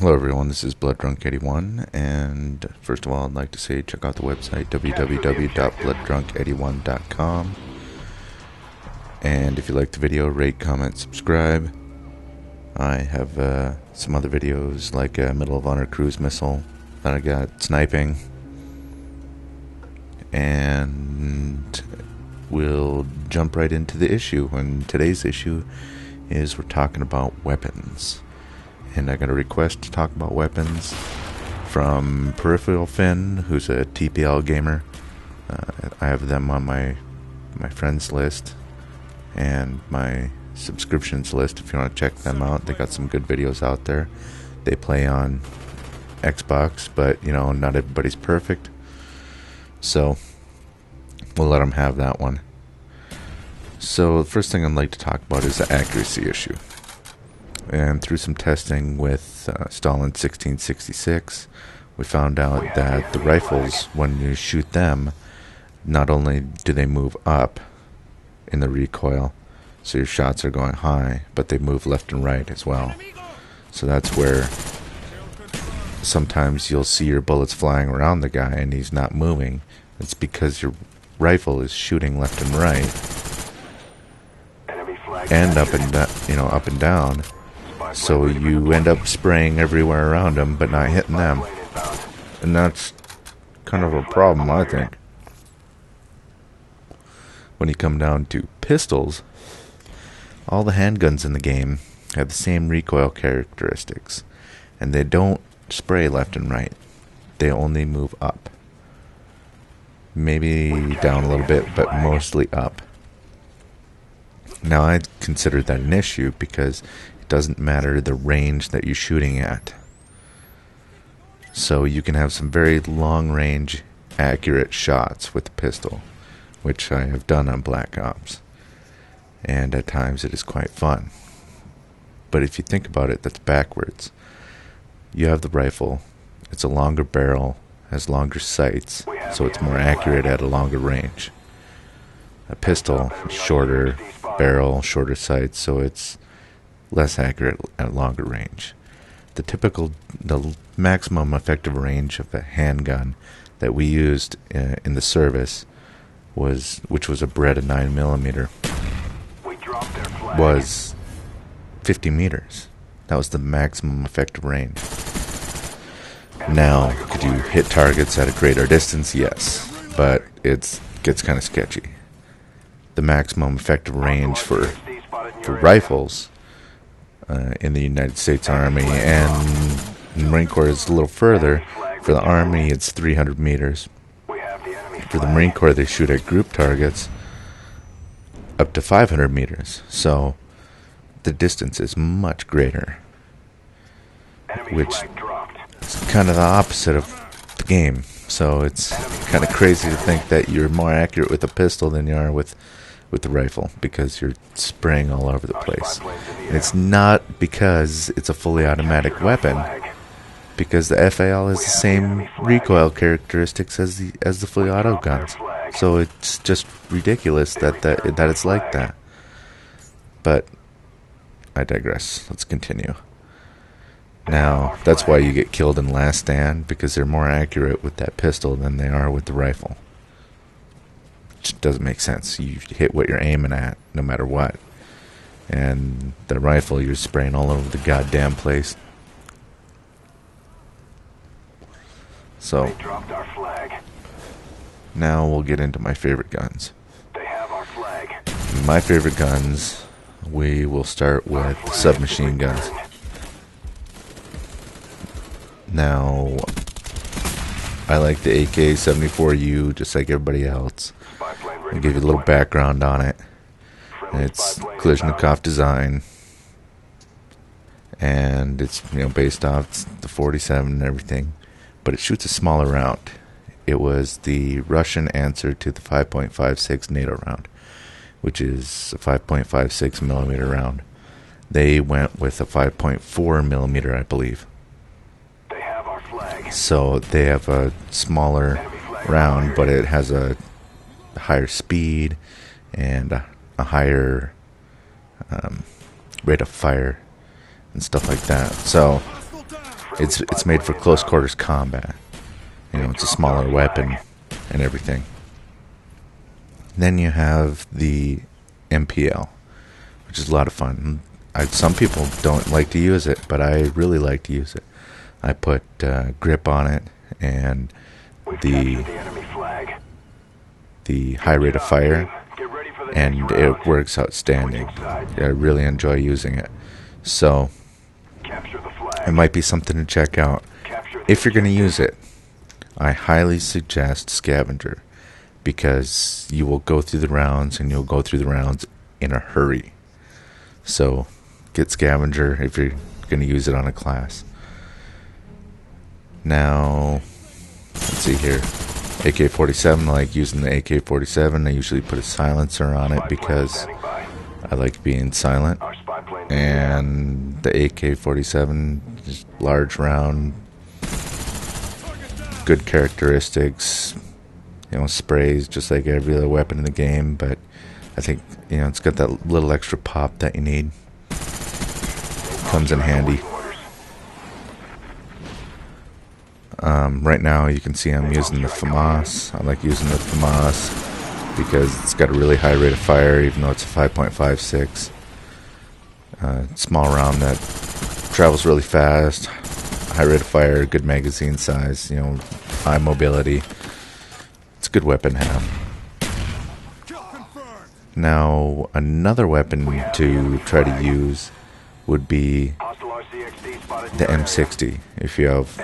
Hello everyone, this is Blood Drunk 81, and first of all I'd like to say check out the website www.blooddrunk81.com, and if you like the video, rate, comment, subscribe. I have some other videos like a Medal of Honor cruise missile that I got sniping, and we'll jump right into the issue. And today's issue is we're talking about weapons. And I got a request to talk about weapons from Peripheral Finn, who's a TPL gamer. I have them on my friends list and my subscriptions list if you want to check them out. They got some good videos out there. They play on Xbox, but you know, not everybody's perfect, so we'll let them have that one. So the first thing I'd like to talk about is the accuracy issue. And through some testing with Stalin 1666, we found out that the rifles, when you shoot them, not only do they move up in the recoil, so your shots are going high, but they move left and right as well. So that's where sometimes you'll see your bullets flying around the guy and he's not moving. It's because your rifle is shooting left and right, and up and down. So you end up spraying everywhere around them, but not hitting them. And that's kind of a problem, I think. When you come down to pistols, all the handguns in the game have the same recoil characteristics. And they don't spray left and right. They only move up. Maybe down a little bit, but mostly up. Now, I consider that an issue because it doesn't matter the range that you're shooting at. So you can have some very long range, accurate shots with the pistol, which I have done on Black Ops. And at times it is quite fun. But if you think about it, that's backwards. You have the rifle, it's a longer barrel, has longer sights, so it's more accurate at a longer range. A pistol, shorter barrel, shorter sights, so it's less accurate at longer range. The maximum effective range of a handgun that we used in the service which was a Beretta 9mm, was 50 meters. That was the maximum effective range. Now, could you hit targets at a greater distance? Yes, but it gets kind of sketchy. The maximum effective range for rifles in the United States Army and Marine Corps is a little further. For the Army, it's 300 meters. For the Marine Corps, they shoot at group targets up to 500 meters. So the distance is much greater, which is kind of the opposite of the game. So it's kind of crazy to think that you're more accurate with a pistol than you are with the rifle, because you're spraying all over the place. And it's not because it's a fully automatic weapon, because the FAL has the same recoil characteristics as the fully auto guns. So it's just ridiculous that it's like that. But I digress. Let's continue. Now, that's why you get killed in Last Stand, because they're more accurate with that pistol than they are with the rifle. It doesn't make sense. You hit what you're aiming at, no matter what. And the rifle, you're spraying all over the goddamn place. So, now we'll get into my favorite guns. My favorite guns, we will start with submachine guns. Now, I like the AK-74U just like everybody else. I'll give you a little background on it. It's Kalashnikov design, and it's based off the 47 and everything, but it shoots a smaller round. It was the Russian answer to the 5.56 NATO round, which is a 5.56 millimeter round. They went with a 5.4 millimeter, I believe. So they have a smaller round, but it has a higher speed and a higher rate of fire and stuff like that. So it's made for close quarters combat. You know, it's a smaller weapon and everything. Then you have the MPL, which is a lot of fun. Some people don't like to use it, but I really like to use it. I put grip on it and the high rate of fire, and it works outstanding. I really enjoy using it. So it might be something to check out. If you're going to use it, I highly suggest Scavenger, because you will go through the rounds, and you'll go through the rounds in a hurry. So get Scavenger if you're going to use it on a class. Now, let's see here. AK-47, I like using the AK-47. I usually put a silencer on it because I like being silent. And the AK-47, just large round, good characteristics, you know, sprays just like every other weapon in the game, but I think, you know, it's got that little extra pop that you need. Comes in handy. Right now you can see I'm using the Famas. I like using the Famas because it's got a really high rate of fire, even though it's a 5.56. Small round that travels really fast, high rate of fire, good magazine size, you know, high mobility. It's a good weapon to have. Now, another weapon to try to use would be the M60. If you have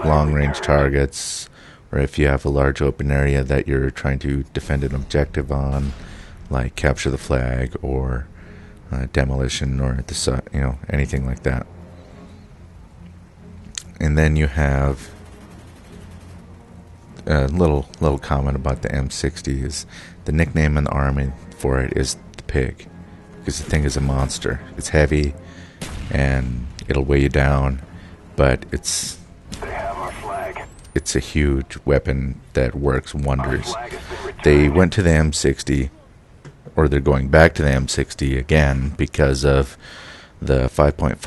long-range targets, or if you have a large open area that you're trying to defend an objective on, like capture the flag or demolition, or you know, anything like that. And then you have a little comment about the M60 is the nickname in the army for it is the pig, because the thing is a monster. It's heavy and it'll weigh you down, but it's a huge weapon that works wonders. They went to the M60, or they're going back to the M60 again because of the 5.56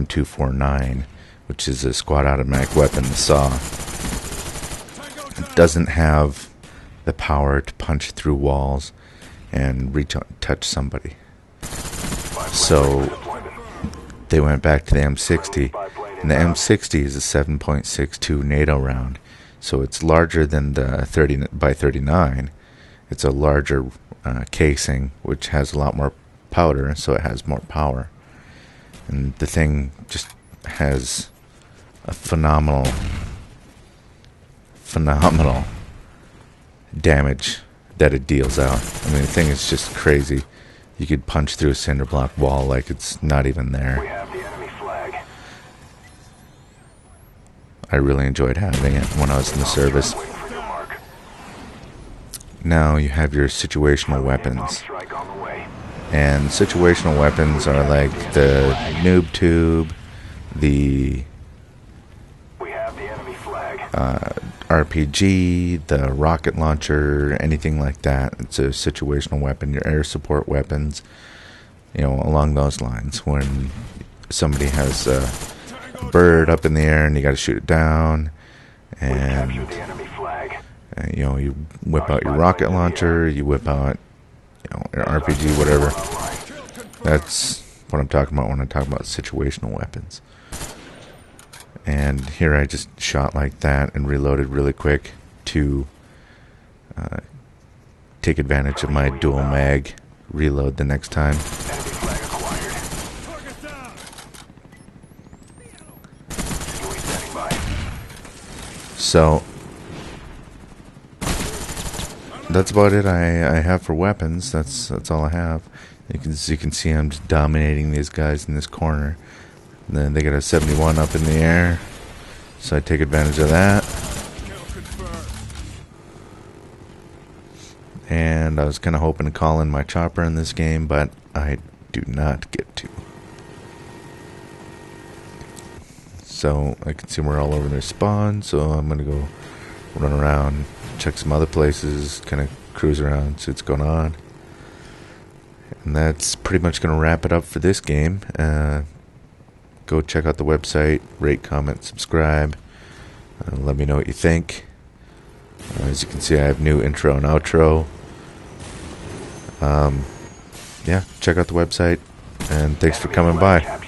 M249, which is a squad automatic weapon, the SAW. It doesn't have the power to punch through walls and touch somebody. So they went back to the M60, and the M60 is a 7.62 NATO round, so it's larger than the 30 by 39. It's a larger casing, which has a lot more powder, so it has more power. And the thing just has a phenomenal damage that it deals out. I mean, the thing is just crazy. You could punch through a cinder block wall like it's not even there. I really enjoyed having it when I was in the service. Now you have your situational weapons. And situational weapons are like the noob tube, the RPG, the rocket launcher, anything like that. It's a situational weapon. Your air support weapons, you know, along those lines. When somebody has a bird up in the air and you got to shoot it down, and you know, you whip out your rocket launcher, you whip out, you know, your RPG, whatever. That's what I'm talking about when I talk about situational weapons. And here I just shot like that and reloaded really quick to take advantage of my dual mag reload the next time. So that's about it I have for weapons. That's all I have. You can see I'm just dominating these guys in this corner. And then they got a 71 up in the air, so I take advantage of that. And I was kind of hoping to call in my chopper in this game, but I do not get to. So I can see we're all over their spawn, so I'm going to go run around, check some other places, kind of cruise around, see what's going on. And that's pretty much going to wrap it up for this game. go check out the website, rate, comment, subscribe. Let me know what you think. As you can see, I have new intro and outro. Yeah, check out the website, and thanks for coming by.